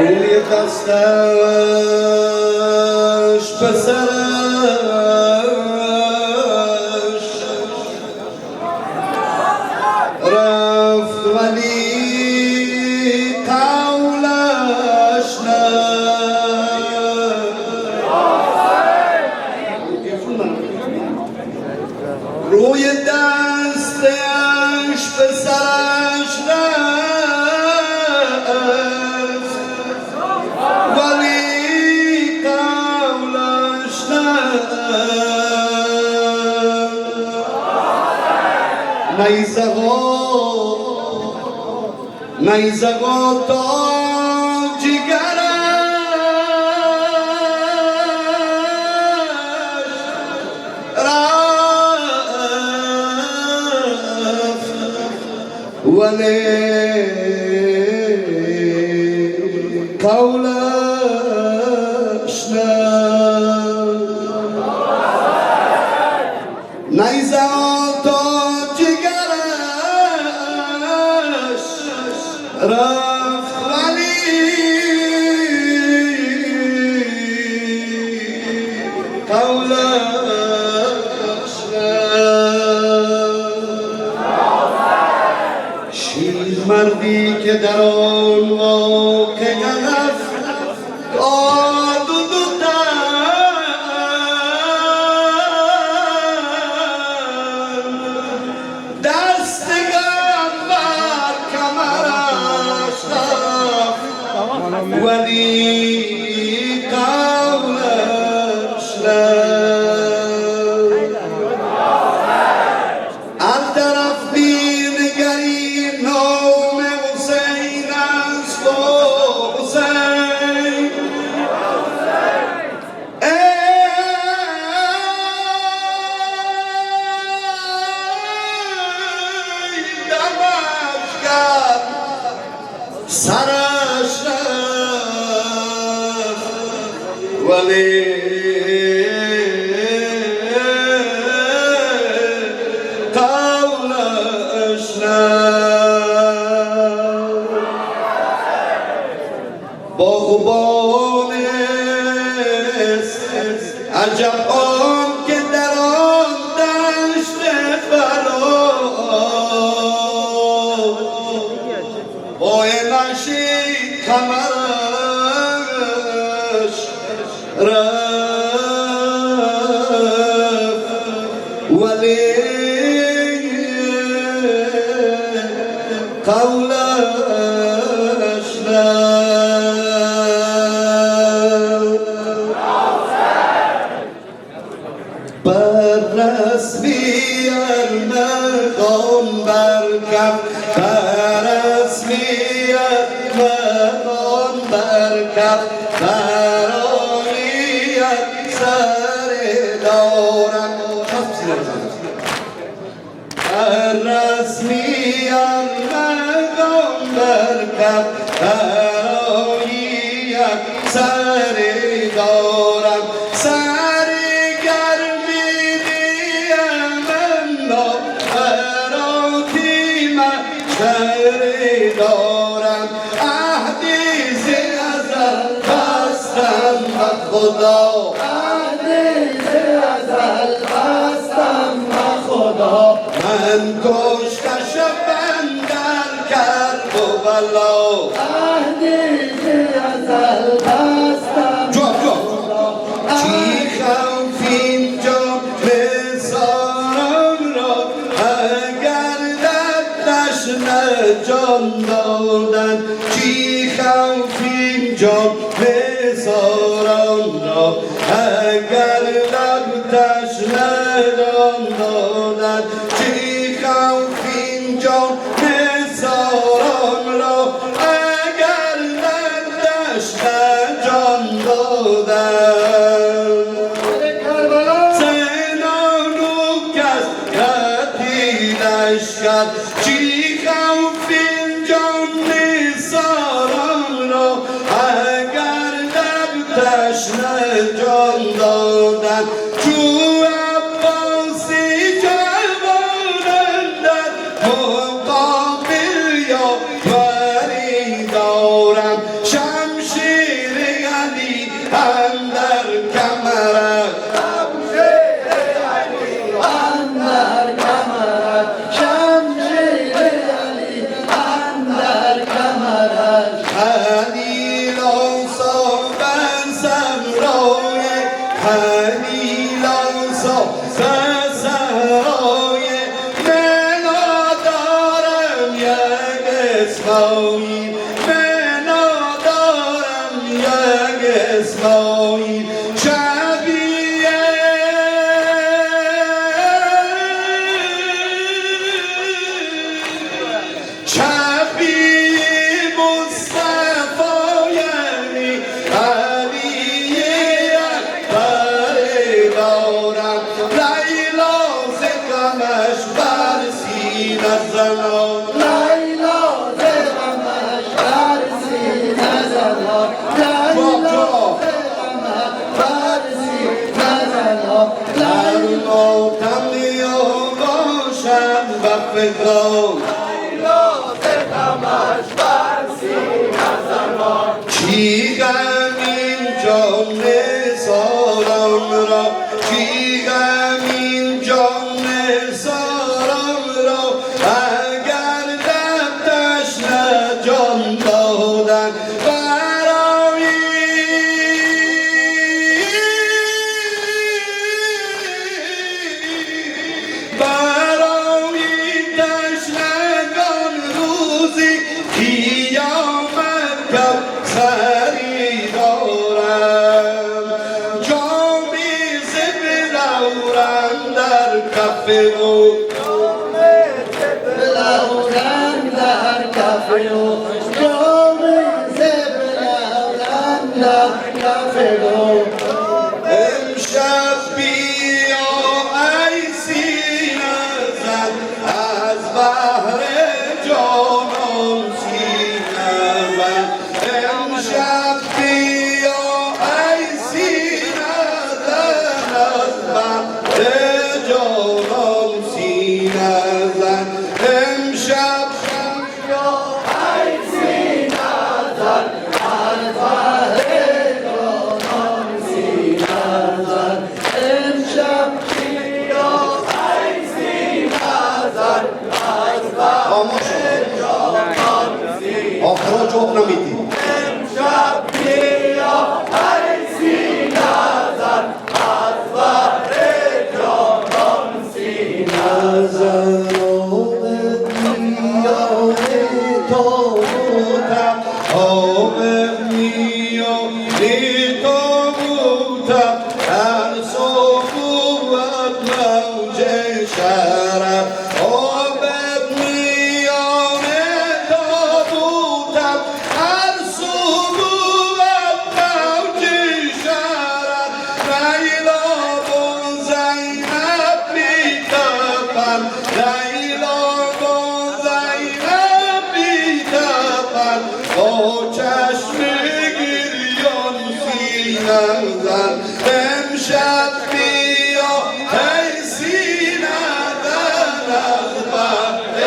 روی دستش پسرش رفت ولی قولش نه روی دستش پسرش رفت ولی قولش نه نیزه ها تا جگرش رفت ولی قولش نه نیزه ها تا جگرش رفت ولی قولش نه شیرمردی که در آن واقعه رفت داد و دست غم بر کمرش رفت ولی قولش نه هر طرف می‌نگری نام حسین است و حسین سرش رفت ولی قولش نه باغبان عجب آن که در آن دشت بلا نشید کمرش رفت ولی قولش نه بر رسمی ارمغان برکف بر رسمی ارمغان برکف برانیت سر دارم بر رسمی ارمغان برکف برانیت سر دارم دارم عهدی ز ازل بستم به خدا عهدی ز ازل بستم به خدا من کشتش بندر کرد و بلا عهدی ز ازل بستم چی خوفیم جان بزارم را اگر دردش جان دادن چی خوفیم جان بزاران را اگر دردش جان دادن چی خوفیم جان بزاران را اگر دردش جان دادن زنانو کس کتیلش کرد چی خوفیم جان نثاران را اگر دردش جان دادن چو عباسی جوانند در مقابل یا وری دارم شمشیر اندر کمرت اندر کمرت شمشیر علی اندر کمرت خلیل آسا بر صحرای خلیل آسا بر صحرای من دارم یک اسماعیل من دارم یک اسماعیل شبیه مصطفی یعنی علی اکبر دارم لیلا ز غمش بر سینه زنان لیلا ز غمش بر سینه زنان لیلا ز غمش بر سینه زنان در ماتم یا باشم و فکران کی غم این جان سارم را کی غم این جان سارم را اگر دم تشنه جان دادن برای تشنگان روزی قیامت سری دارم جامی زبرورم در کف او بلورم در کف او جام زبلورم در کف او امشب بیا ای سینه زن از بحر جانان سینه زن امشب بیا ای سینه زن از بحر جانان سینه زن امشب بیا ای سینه زن از بحر جانان سینه زن امشب بیا ای سینه زن از بحر جانان سینه آخرا جواب نمیدی امشب بیا ای سینه زن از بحر جانان سینه زن آمد میانی تابوتم هر صبحت موج شرف آمد میانی تابوتم هر صبحت موج شرف لیلا و زینب میتپن لیلا و زینب میتپن با چشم گریان سینه زن امشب بیا ای سینه زن از بحر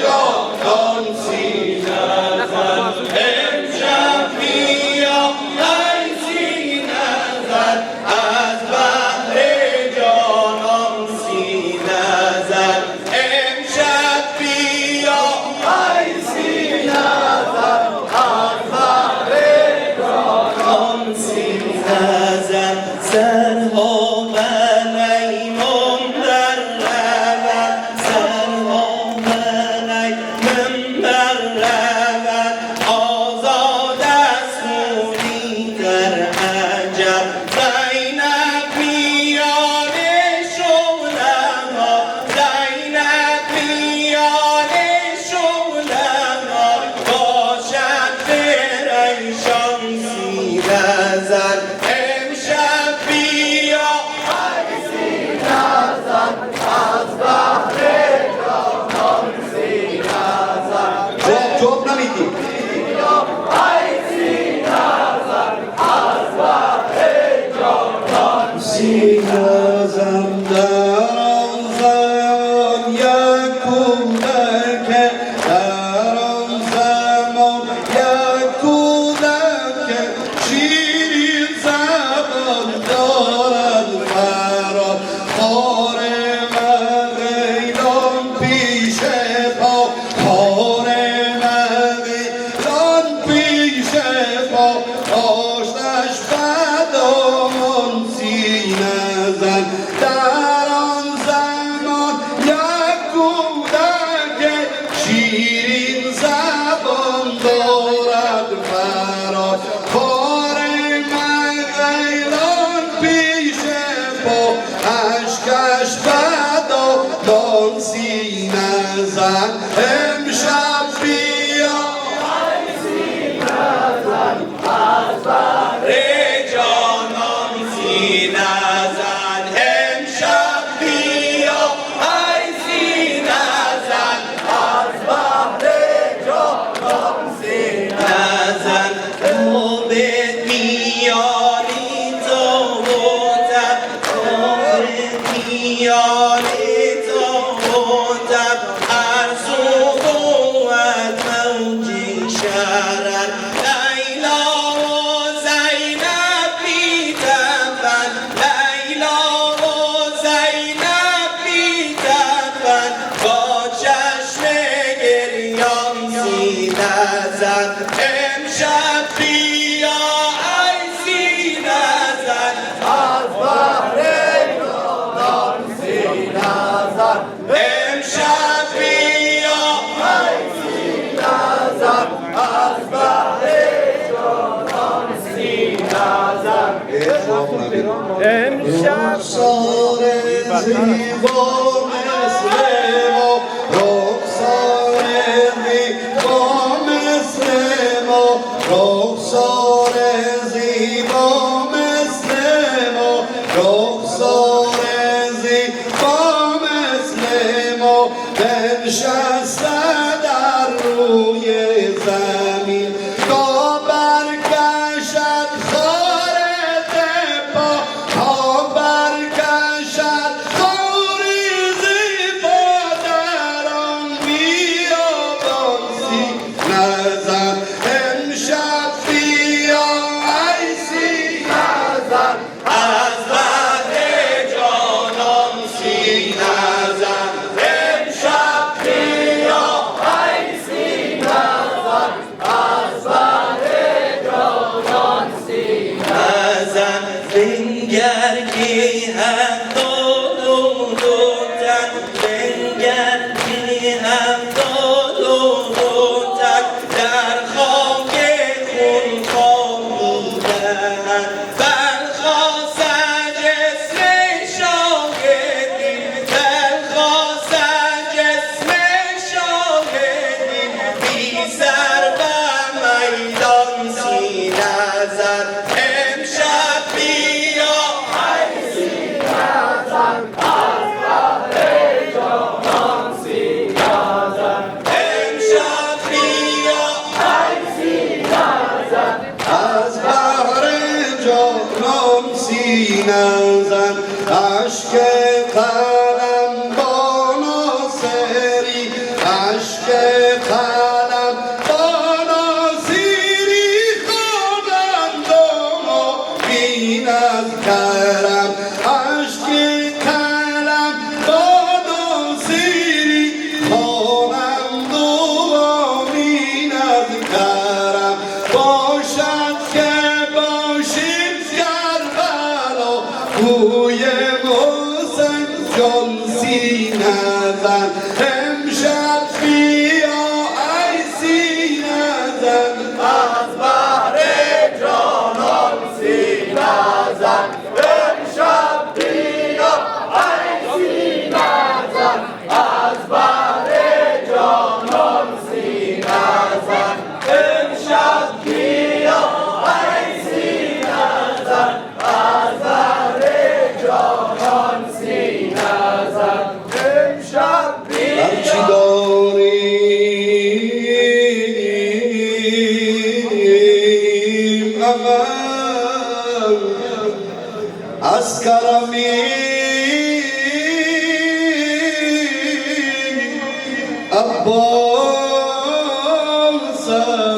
جانان سینه زن امشب بیا ای سینه زن از بحر جانان سینه زن امشب بیا ای سینه زن از بحر جانان سینه زن سرها بلیمون در رود سرها بلیمون در رود آزاد از خونی در عجب زینب میان شعله‌ها زینب میان شعله‌ها باشد پریشان سینه زن امشب بیا ای سینه زن از بحر جانان سینه زن جواب نمیدی ای سینه زن از بحر جانان سینه زن در آن زمان یک کودک در آن زمان یک کودک شیرین زن ما آشتش بدان سینه زن در آن زمان یک کودک شیرین زبان دارد فراز بار من غیران پیش پا اشکش بدان سینه زن امشب بیا جانان سینه زن امشب بیا ای سینه زن از بحر جانان سینه زن تو به میانی تو بودم تو به میانی تو بودم ارزو بود موجی شرر امشب بیا ای سینه زن از بحر جانان سینه زن امشب بیا ای سینه زن از بحر جانان سینه زن امشب رخسار زیبا مثل ما رخسار زیبا مثل ما رخسار زیبا مثل ما رخسار زیبا مثل ما بنشسته در روی زمین تا برکشد خار دپا تا برکشد خار زیبا در آن بیابان سینه زن امشب بیا ای سینه زن از بحر جانان سینه زن امشب بیا ای سینه زن از بحر جانان سینه زن بنگر که هم دو تن بنگر که هم دو تن در خاک خون خامیدن برخواستن جسم شاهدین برخواستن جسم شاهدین بی سر و میدان سینه زن امشب بیا ای سینه زن از بحر جانان سینه زن امشب بیا ای سینه زن از بحر جانان سینه زن اشک قلم با ناصری اشک قلم با ناصری خوانند و بین از کرم اشک قلم با ناصری خوانند و بین از کرم باشد که باشیم کربلا کوی حسین جان سینه زن امشب بیا ای سینه زن از بحر جانان سینه زن امشب بیا ای سینه زن از بحر جانان سینه زن امشب بیا ای سینه زن از بحر جانان سینه زن امشب بیا هرچی داریم اول از کرمی عباس است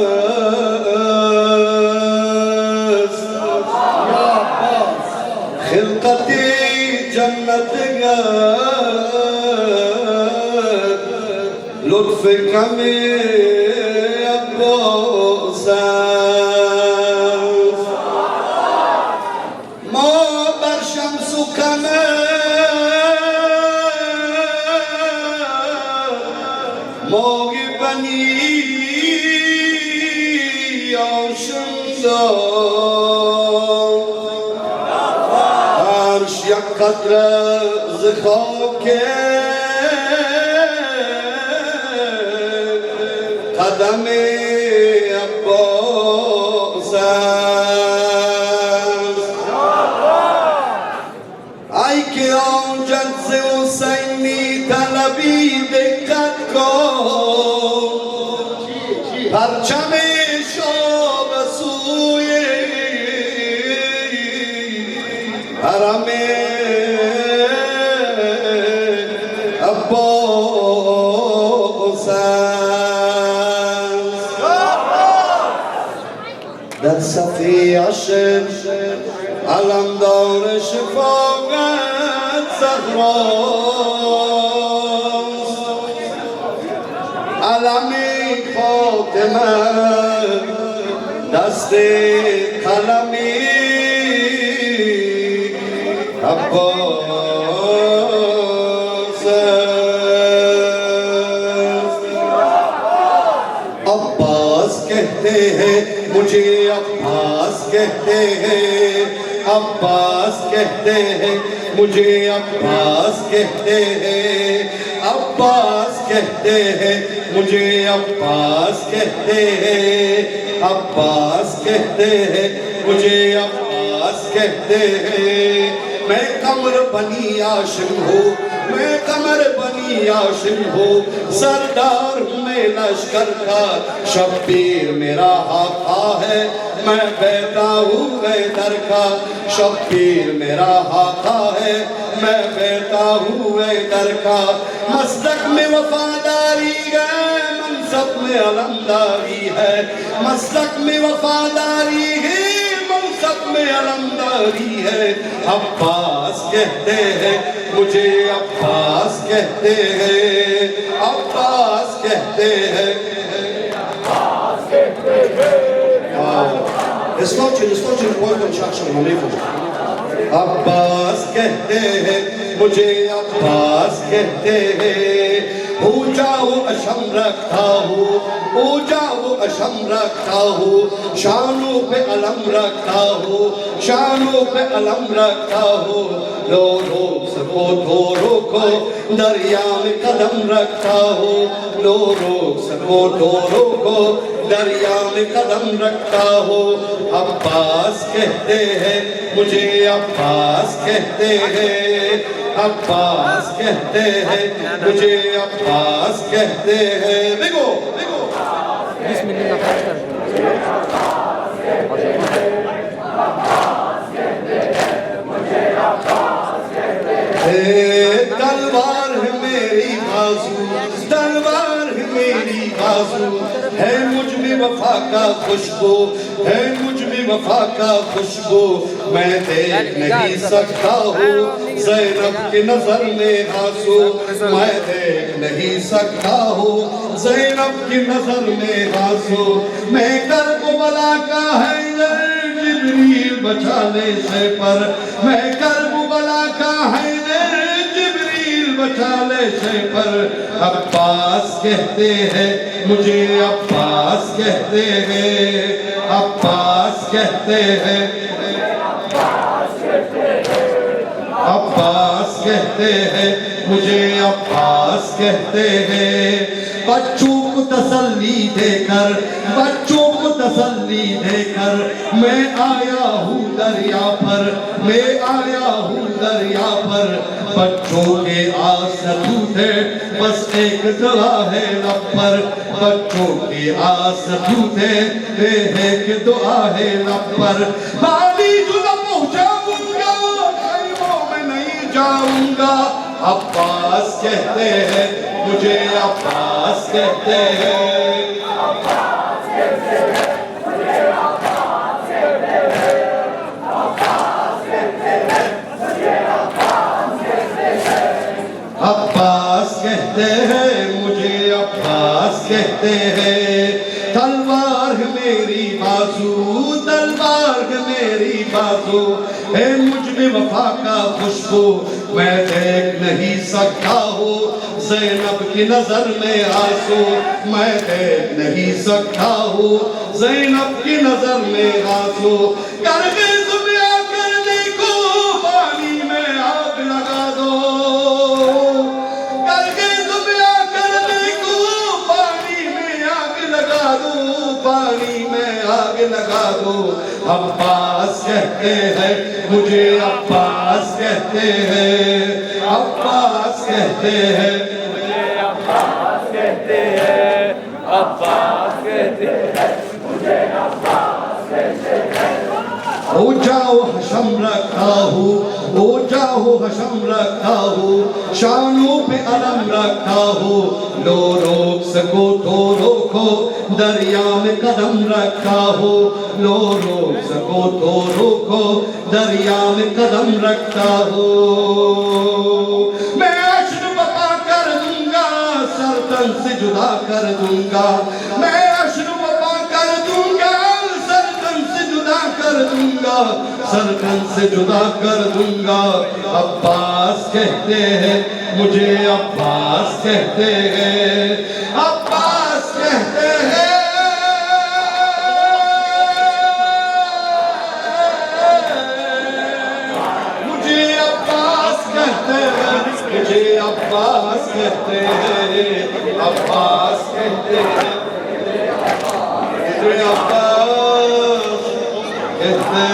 خلقتی جنت لطف کمی عباس است yaşında Arş yak kadre zıkhake Kadame Abbas Ay ke aunjad se Husaini talabi dekkat ko Parchame shob suye harame Abbas در صفی عشق علمدار شفاقت زهراست علمی فاطمه دست قلمی عباس عباس कहते हैं मुझे अब्बास कहते हैं अब्बास कहते हैं मुझे अब्बास कहते हैं अब्बास कहते हैं मुझे अब्बास कहते हैं अब्बास कहते हैं मुझे अब्बास कहते हैं मैं कमर बनी आशिम हूँ मैं कमर बनी आशिम हूँ सरदार हूँ मैं लश्कर का शब्बीर मेरा हाथा है मैं बैठा हूँ दर का शब्बीर मेरा हाथा है मैं बैठा हूँ दर का मस्तक में वफादारी है मनसब में अलमदारी है मस्तक में वफादारी है सब में अलमदारी है अब्बास कहते हैं मुझे अब्बास कहते हैं अब्बास कहते हैं Escuchen el pueblo chacho manejo. Abbas कहते हैं मुझे अब्बास कहते हैं ऊंचा वो अशम रखता हूँ ऊंचा वो अशम रखता हूँ शानों पे अलम रखता हूँ शानों पे अलम रखता हूँ लो रोक सको तो रोको दरिया में कदम रखता हूँ लो रोक सको तो रोको दरिया में कदम रखता हूँ अब्बास कहते हैं मुझे अब्बास कहते हैं अब्बास कहते हैं मुझे अब्बास कहते हैं देखो देखो तलवार है मेरी बाजू तलवार है मेरी बाजू है मुझ में वफा का खुशबू है मुझ में वफा का खुशबू मैं देख नहीं सकता हूँ ज़ैनब की नजर में आंसू मैं देख नहीं सकता हूँ ज़ैनब की नजर में आंसू मैं करबला का है जिब्रील बचाने से पर मैं करबला का है बचाले से पर अब्बास कहते हैं मुझे अब्बास कहते हैं अब्बास कहते हैं अब्बास कहते हैं मुझे अब्बास कहते हैं बच्चों को तसल्ली देकर बच्चों को तसल्ली देकर मैं आया हूँ दरिया पर मैं आया हूँ दरिया पर बच्चों के आंसू थे बस एक दुआ है लब पर बच्चों के आंसू थे एक दुआ है लब पर पानी जुदा पहुँचाऊंगा खैमों में नहीं जाऊंगा अब्बास कहते हैं मुझे अब्बास कहते हैं अब्बास कहते हैं मुझे अब्बास कहते हैं अब्बास कहते हैं मुझे अब्बास कहते हैं अब्बास कहते हैं मुझे अब्बास कहते हैं तलवार मेरी बाजू तलवार मेरी बाजू है मुझ में वफा का खुशबू मैं देख नहीं सकता हूँ ज़ैनब की नजर में आंसू, मैं देख नहीं सकता हूँ ज़ैनब की नजर में आंसू। करके जुबिया करने को पानी में आग लगा दो, करके जुबिया करने को पानी में आग लगा दो, पानी में आग लगा दो। अब्बास कहते हैं मुझे, अब्बास कहते हैं, अब्बास कहते हैं, मुझे अब्बास कहते हैं, अब्बास कहते हैं, मुझे अब्बास कहते हैं। ओ जाओ हशम रखता हूँ, ओ जाओ हशम रखता हूँ, शानों पे अलम रखता हूँ। लो रोक सको तो रोको, दरिया में कदम रखता हूँ। लो रोक सको तो रोको, दरिया में कदम रखता हूँ। मैं अश्र बता कर दूंगा, सर तन से जुदा कर दूंगा। मैं अश्र बता कर दूंगा, सर तन से जुदा कर दूंगा, सर तन से जुदा कर दूंगा। अब्बास कहते हैं मुझे, अब्बास कहते हैं, अब्बास कहते हैं, मुझे अब्बास कहते हैं, मुझे अब्बास कहते हैं, अब्बास कहते हैं, मुझे अब्बास कहते हैं।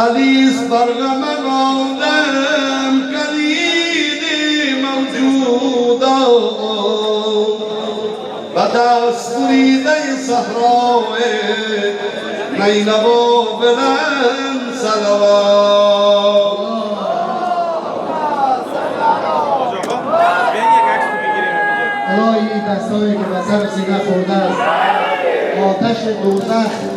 अलीस बरगम गौदम कलीदी मौजूदा बदास मुरीदे सहराए नैनबो बिलन सलवा। الهی کسانی که به سر سینه خورده است آتش دوزخ